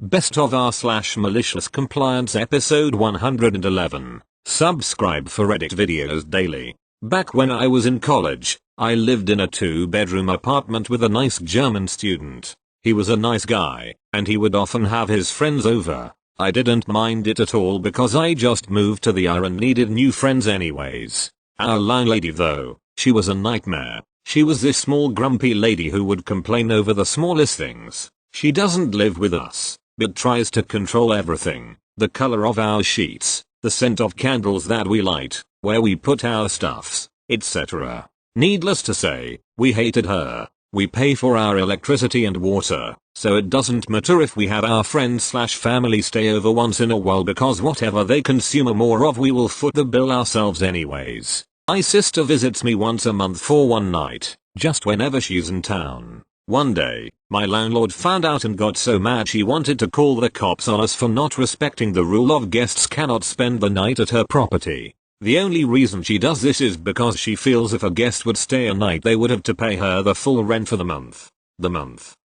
Best of R / malicious compliance episode 111. Subscribe for edit videos daily. Back when I was in college, I lived in a 2-bedroom apartment with a nice German student. He was a nice guy, and he would often have his friends over. I didn't mind it at all because I just moved to the R and needed new friends anyways. Our landlady though, she was a nightmare. She was this small grumpy lady who would complain over the smallest things. She doesn't live with us, but tries to control everything. The color of our sheets, the scent of candles that we light, where we put our stuffs, etc. Needless to say, we hated her. We pay for our electricity and water, so it doesn't matter if we have our friends / family stay over once in a while because whatever they consume more of we will foot the bill ourselves anyways. My sister visits me once a month for one night, just whenever she's in town. One day, my landlord found out and got so mad she wanted to call the cops on us for not respecting the rule of guests cannot spend the night at her property. The only reason she does this is because she feels if a guest would stay a night they would have to pay her the full rent for the month.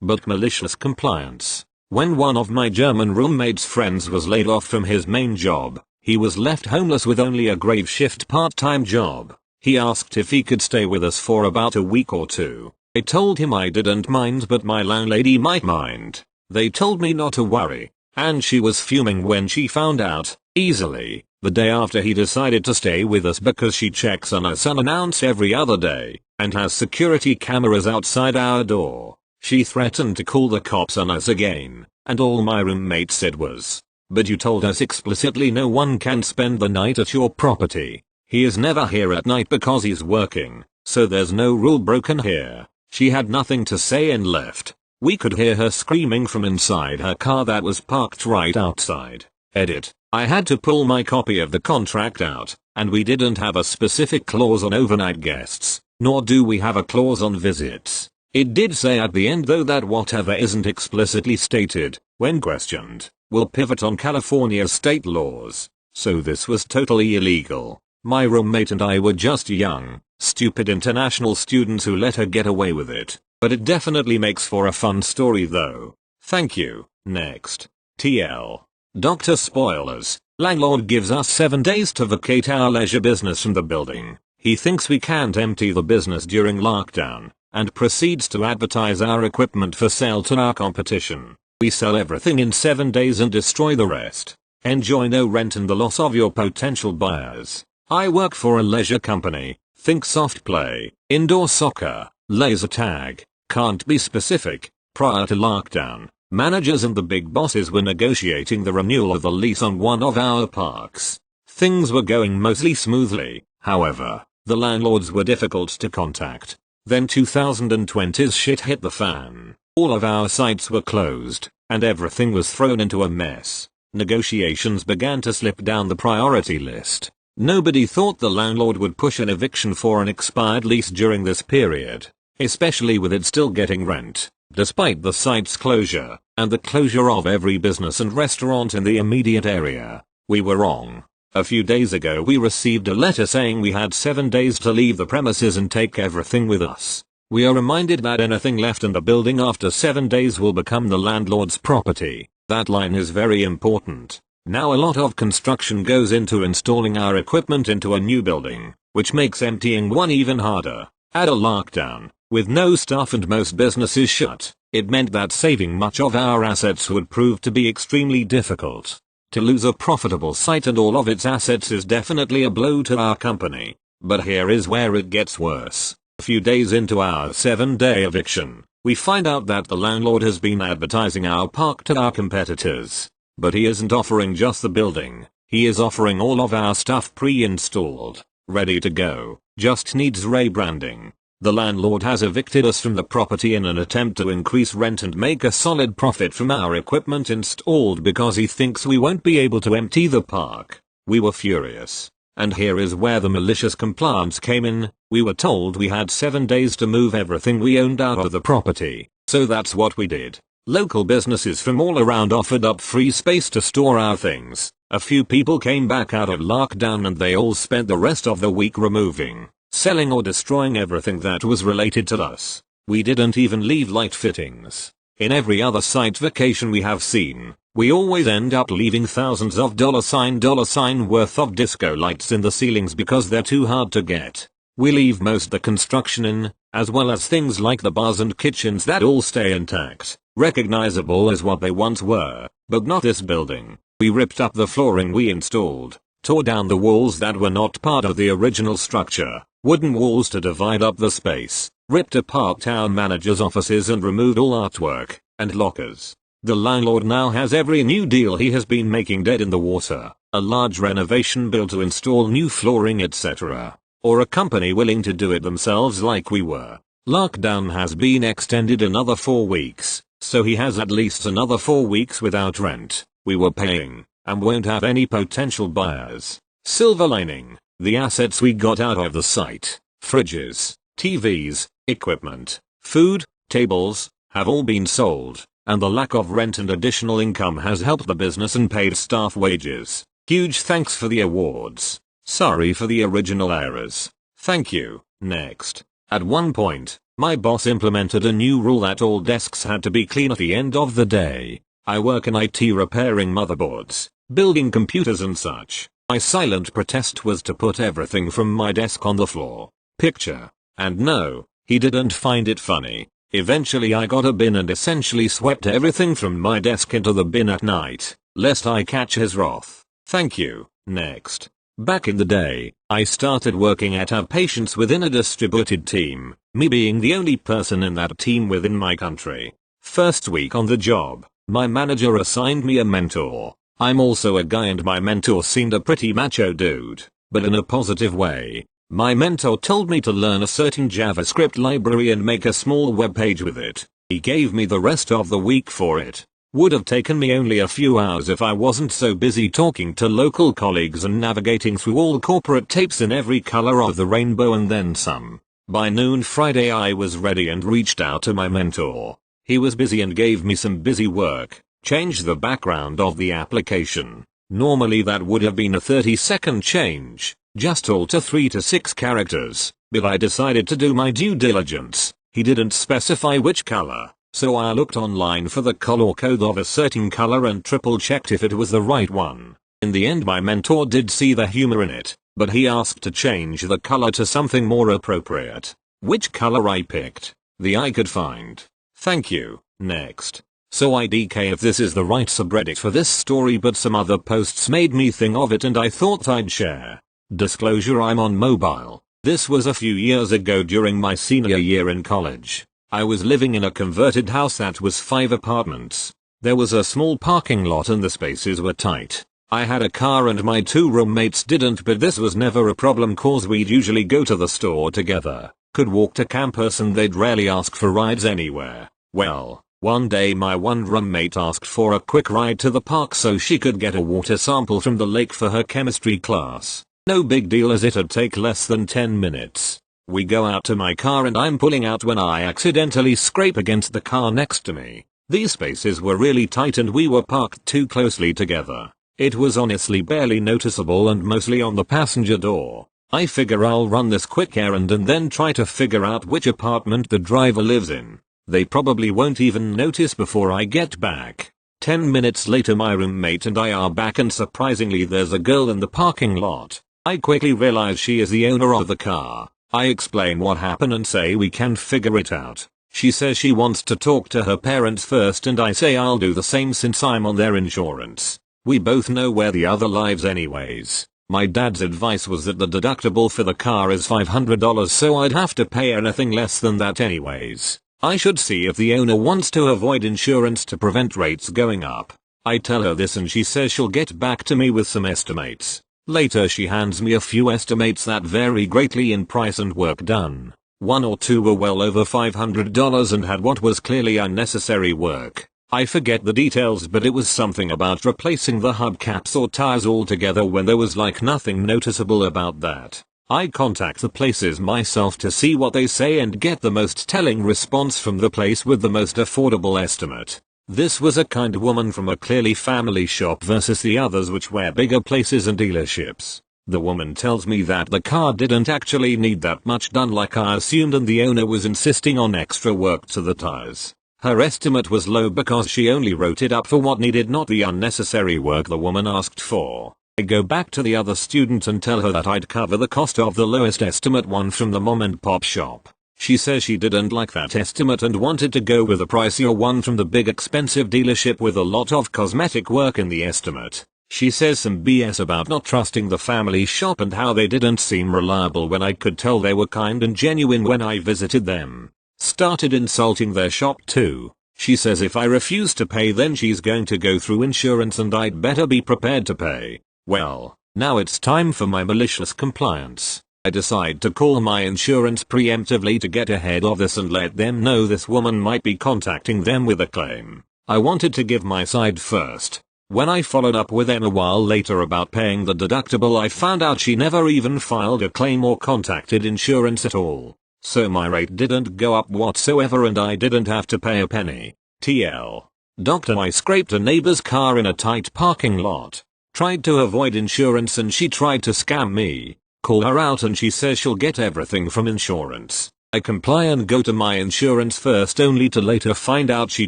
But malicious compliance. When one of my German roommate's friends was laid off from his main job, he was left homeless with only a grave shift part-time job. He asked if he could stay with us for about a week or two. I told him I didn't mind but my landlady might mind. They told me not to worry, and she was fuming when she found out, easily, the day after he decided to stay with us because she checks on us unannounced every other day, and has security cameras outside our door. She threatened to call the cops on us again, and all my roommate said was, "But you told us explicitly no one can spend the night at your property. He is never here at night because he's working, so there's no rule broken here." She had nothing to say and left. We could hear her screaming from inside her car that was parked right outside. Edit. I had to pull my copy of the contract out, and we didn't have a specific clause on overnight guests, nor do we have a clause on visits. It did say at the end though that whatever isn't explicitly stated, when questioned, will pivot on California's state laws. So this was totally illegal. My roommate and I were just young, stupid international students who let her get away with it. But it definitely makes for a fun story though. Thank you. Next. TL. Dr. Spoilers. Landlord gives us 7 days to vacate our leisure business from the building. He thinks we can't empty the business during lockdown, and proceeds to advertise our equipment for sale to our competition. We sell everything in 7 days and destroy the rest. Enjoy no rent and the loss of your potential buyers. I work for a leisure company. Think soft play, indoor soccer, laser tag, can't be specific. Prior to lockdown, managers and the big bosses were negotiating the renewal of the lease on one of our parks. Things were going mostly smoothly, however, the landlords were difficult to contact. Then 2020's shit hit the fan. All of our sites were closed, and everything was thrown into a mess. Negotiations began to slip down the priority list. Nobody thought the landlord would push an eviction for an expired lease during this period, especially with it still getting rent, despite the site's closure, and the closure of every business and restaurant in the immediate area. We were wrong. A few days ago we received a letter saying we had 7 days to leave the premises and take everything with us. We are reminded that anything left in the building after 7 days will become the landlord's property. That line is very important. Now a lot of construction goes into installing our equipment into a new building, which makes emptying one even harder. Add a lockdown, with no staff and most businesses shut, it meant that saving much of our assets would prove to be extremely difficult. To lose a profitable site and all of its assets is definitely a blow to our company. But here is where it gets worse. A few days into our 7-day eviction, we find out that the landlord has been advertising our park to our competitors. But he isn't offering just the building, he is offering all of our stuff pre-installed, ready to go, just needs rebranding. The landlord has evicted us from the property in an attempt to increase rent and make a solid profit from our equipment installed because he thinks we won't be able to empty the park. We were furious. And here is where the malicious compliance came in. We were told we had 7 days to move everything we owned out of the property, so that's what we did. Local businesses from all around offered up free space to store our things. A few people came back out of lockdown and they all spent the rest of the week removing, selling or destroying everything that was related to us. We didn't even leave light fittings. In every other site vacation we have seen, we always end up leaving thousands of dollar sign worth of disco lights in the ceilings because they're too hard to get. We leave most the construction in, as well as things like the bars and kitchens that all stay intact, recognizable as what they once were, but not this building. We ripped up the flooring we installed, tore down the walls that were not part of the original structure, wooden walls to divide up the space, ripped apart town manager's offices and removed all artwork and lockers. The landlord now has every new deal he has been making dead in the water, a large renovation bill to install new flooring etc. Or a company willing to do it themselves like we were. Lockdown has been extended another 4 weeks, so he has at least another 4 weeks without rent. We were paying, and won't have any potential buyers. Silver lining, the assets we got out of the site, fridges, TVs, equipment, food, tables, have all been sold, and the lack of rent and additional income has helped the business and paid staff wages. Huge thanks for the awards. Sorry for the original errors. Thank you. Next. At one point, my boss implemented a new rule that all desks had to be clean at the end of the day. I work in IT repairing motherboards, building computers and such. My silent protest was to put everything from my desk on the floor. Picture. And no, he didn't find it funny. Eventually I got a bin and essentially swept everything from my desk into the bin at night, lest I catch his wrath. Thank you. Next. Back in the day, I started working at outpatients within a distributed team, me being the only person in that team within my country. First week on the job, my manager assigned me a mentor. I'm also a guy and my mentor seemed a pretty macho dude, but in a positive way. My mentor told me to learn a certain JavaScript library and make a small web page with it. He gave me the rest of the week for it. Would have taken me only a few hours if I wasn't so busy talking to local colleagues and navigating through all corporate tapes in every color of the rainbow and then some. By noon Friday I was ready and reached out to my mentor. He was busy and gave me some busy work. Change the background of the application. Normally that would have been a 30-second change, just alter 3 to 6 characters, but I decided to do my due diligence. He didn't specify which color. So I looked online for the color code of a certain color and triple checked if it was the right one. In the end my mentor did see the humor in it, but he asked to change the color to something more appropriate. Which color I picked, the I could find. Thank you. Next. So IDK if this is the right subreddit for this story but some other posts made me think of it and I thought I'd share. Disclosure I'm on mobile. This was a few years ago during my senior year in college. I was living in a converted house that was 5 apartments. There was a small parking lot and the spaces were tight. I had a car and my 2 roommates didn't, but this was never a problem cause we'd usually go to the store together, could walk to campus and they'd rarely ask for rides anywhere. Well, one day my one roommate asked for a quick ride to the park so she could get a water sample from the lake for her chemistry class. No big deal as it'd take less than 10 minutes. We go out to my car and I'm pulling out when I accidentally scrape against the car next to me. These spaces were really tight and we were parked too closely together. It was honestly barely noticeable and mostly on the passenger door. I figure I'll run this quick errand and then try to figure out which apartment the driver lives in. They probably won't even notice before I get back. 10 minutes later my roommate and I are back and surprisingly there's a girl in the parking lot. I quickly realize she is the owner of the car. I explain what happened and say we can figure it out. She says she wants to talk to her parents first and I say I'll do the same since I'm on their insurance. We both know where the other lives anyways. My dad's advice was that the deductible for the car is $500 so I'd have to pay anything less than that anyways. I should see if the owner wants to avoid insurance to prevent rates going up. I tell her this and she says she'll get back to me with some estimates. Later she hands me a few estimates that vary greatly in price and work done. 1 or 2 were well over $500 and had what was clearly unnecessary work. I forget the details but it was something about replacing the hubcaps or tires altogether when there was like nothing noticeable about that. I contact the places myself to see what they say and get the most telling response from the place with the most affordable estimate. This was a kind woman from a clearly family shop versus the others which were bigger places and dealerships. The woman tells me that the car didn't actually need that much done like I assumed and the owner was insisting on extra work to the tires. Her estimate was low because she only wrote it up for what needed, not the unnecessary work the woman asked for. I go back to the other student and tell her that I'd cover the cost of the lowest estimate one from the mom and pop shop. She says she didn't like that estimate and wanted to go with a pricier one from the big expensive dealership with a lot of cosmetic work in the estimate. She says some BS about not trusting the family shop and how they didn't seem reliable when I could tell they were kind and genuine when I visited them. Started insulting their shop too. She says if I refuse to pay then she's going to go through insurance and I'd better be prepared to pay. Well, now it's time for my malicious compliance. I decide to call my insurance preemptively to get ahead of this and let them know this woman might be contacting them with a claim. I wanted to give my side first. When I followed up with them a while later about paying the deductible, I found out she never even filed a claim or contacted insurance at all. So my rate didn't go up whatsoever and I didn't have to pay a penny. TL. Doctor, I scraped a neighbor's car in a tight parking lot. Tried to avoid insurance and she tried to scam me. Call her out and she says she'll get everything from insurance. I comply and go to my insurance first only to later find out she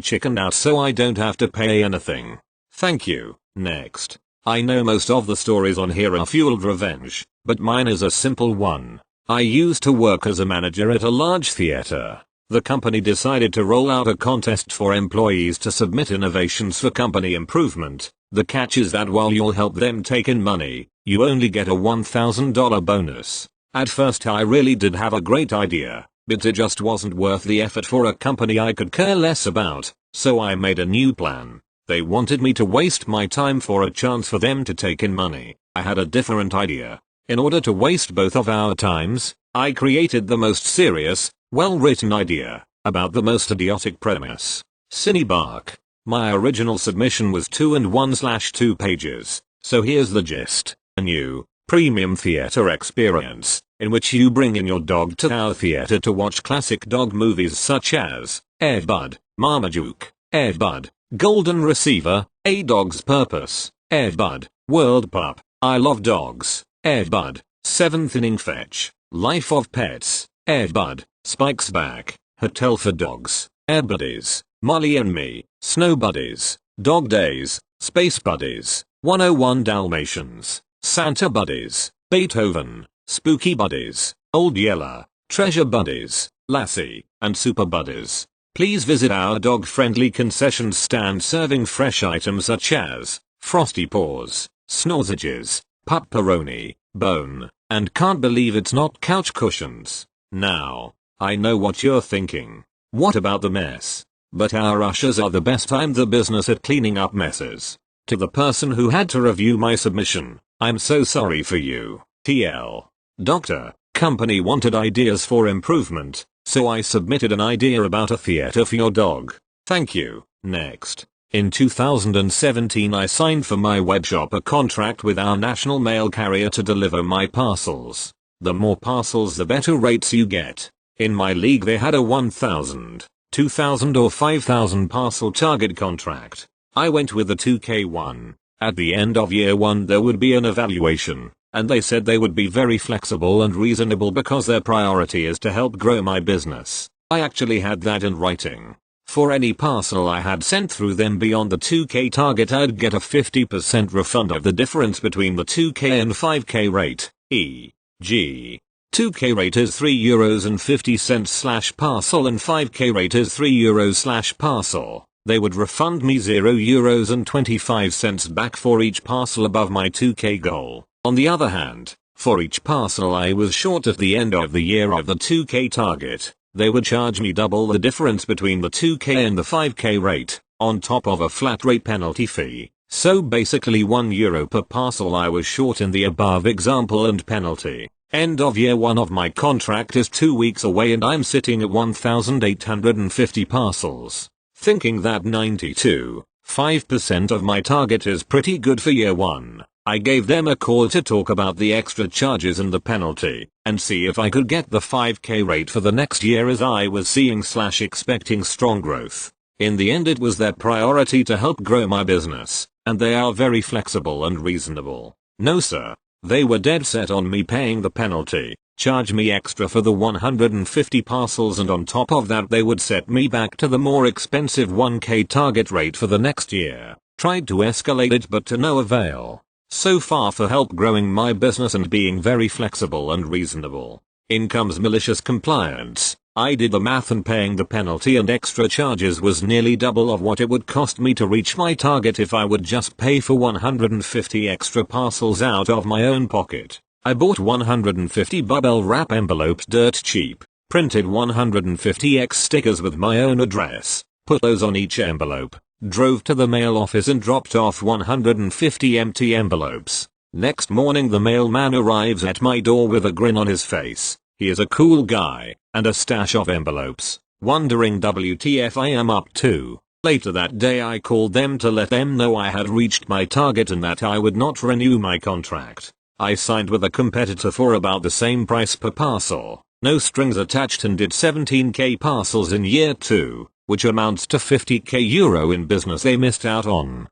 chickened out so I don't have to pay anything. Thank you. Next. I know most of the stories on here are fueled revenge, but mine is a simple one. I used to work as a manager at a large theater. The company decided to roll out a contest for employees to submit innovations for company improvement. The catch is that while you'll help them take in money, you only get a $1,000 bonus. At first I really did have a great idea, but it just wasn't worth the effort for a company I could care less about, so I made a new plan. They wanted me to waste my time for a chance for them to take in money. I had a different idea. In order to waste both of our times, I created the most serious, well-written idea, about the most idiotic premise. Cinebark. My original submission was 2 and 1/2 pages, so here's the gist. A new, premium theater experience, in which you bring in your dog to our theater to watch classic dog movies such as Air Bud, Marmaduke, Air Bud, Golden Receiver, A Dog's Purpose, Air Bud, World Pup, I Love Dogs, Air Bud, Seventh Inning Fetch, Life of Pets, Air Bud, Spikes Back, Hotel for Dogs, Air Buddies, Molly and Me, Snow Buddies, Dog Days, Space Buddies, 101 Dalmatians, Santa Buddies, Beethoven, Spooky Buddies, Old Yeller, Treasure Buddies, Lassie, and Super Buddies. Please visit our dog-friendly concession stand serving fresh items such as Frosty Paws, Snorsages, Pepperoni, Bone, and can't believe it's not couch cushions. Now, I know what you're thinking. What about the mess? But our ushers are the best. I'm the business at cleaning up messes. To the person who had to review my submission, I'm so sorry for you. TL. Doctor, company wanted ideas for improvement, so I submitted an idea about a theater for your dog. Thank you. Next. In 2017 I signed for my webshop a contract with our national mail carrier to deliver my parcels. The more parcels the better rates you get. In my league they had a 1,000, 2,000 or 5,000 parcel target contract. I went with the 2K one. At the end of year 1 there would be an evaluation, and they said they would be very flexible and reasonable because their priority is to help grow my business. I actually had that in writing. For any parcel I had sent through them beyond the 2K target I'd get a 50% refund of the difference between the 2K and 5K rate, e.g. 2K rate is €3.50/parcel and 5K rate is €3/parcel. They would refund me €0.25 back for each parcel above my 2K goal. On the other hand, for each parcel I was short at the end of the year of the 2K target, they would charge me double the difference between the 2K and the 5K rate, on top of a flat rate penalty fee. So basically €1 per parcel I was short in the above example and penalty. End of year 1 of my contract is 2 weeks away and I'm sitting at 1,850 parcels. Thinking that 92.5% of my target is pretty good for year 1. I gave them a call to talk about the extra charges and the penalty, and see if I could get the 5K rate for the next year as I was seeing/expecting strong growth. In the end it was their priority to help grow my business, and they are very flexible and reasonable. No sir. They were dead set on me paying the penalty. charge me extra for the 150 parcels, and on top of that they would set me back to the more expensive 1k target rate for the next year. Tried to escalate it but to no avail. So far for help growing my business and being very flexible and reasonable. In comes malicious compliance. I did the math and paying the penalty and extra charges was nearly double of what it would cost me to reach my target if I would just pay for 150 extra parcels out of my own pocket. I bought 150 bubble wrap envelopes dirt cheap, printed 150x stickers with my own address, put those on each envelope, drove to the mail office and dropped off 150 empty envelopes. Next morning the mailman arrives at my door with a grin on his face. He is a cool guy, and a stash of envelopes, wondering WTF I am up to. Later that day I called them to let them know I had reached my target and that I would not renew my contract. I signed with a competitor for about the same price per parcel, no strings attached, and did 17k parcels in year 2, which amounts to 50k euro in business they missed out on.